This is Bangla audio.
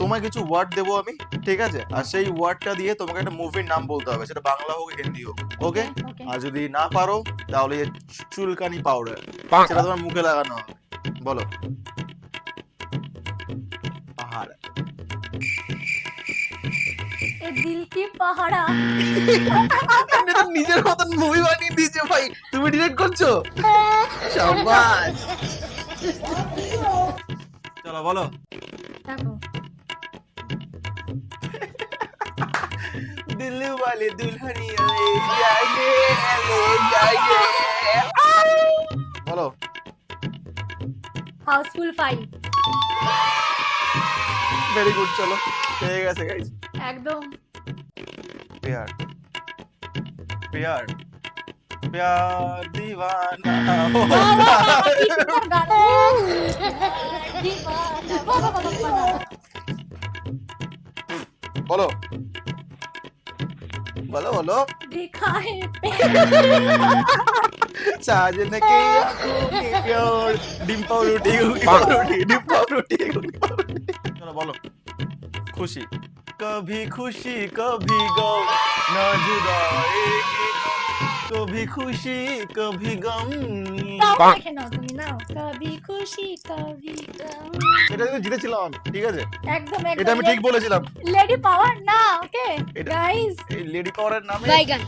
তোমায় কিছু ওয়ার্ড দেবো আমি, ঠিক আছে? আর সেই ওয়ার্ডটা দিয়ে তোমাকে একটা মুভির নাম বলতে হবে, সেটা বাংলা হোক হিন্দি হোক, ওকে? ওকে আর যদি না পারো তাহলে এই চুলকানি পাউডার, সেটা তোমার মুখে লাগানো হবে। বলো। পাহাড়। এ দিল কি পাহাড়া। আপনি তো নিজের মতন মুভি বানিয়ে দিয়েছো ভাই, তুমি ডিরেক্ট করছো, শাবাশ। চলো বলো। দেখো दिल वाले दुल्हनिया ले जाएंगे, ले जाएंगे। বলো। হাউসফুল 5 ভেরি গুড, চলো পেয়ে গেছে গাইস। একদম प्यार प्यार प्यार दीवाना होता है। কি সুন্দর গান। দিওয়ানা, বাবা বাবা বাবা। বলো বলো বলো। देखा है साजन के आंखों में प्यार, डिम्पा रोटी डिम्पा रोटी। चलो बोलो। खुशी, कभी खुशी कभी गम, ना जुदाएगी कभी खुशी कभी गम। তাও দেখে নাও তুমি, নাও কবি খুশি কবি গম। এটা কিন্তু জিতেছিলাম আমি, ঠিক আছে? একদম এটা আমি ঠিক বলেছিলাম। লেডি পাওয়ার না, ওকে এটা- গাইস এই লেডি পাওয়ারের নামে বাইগান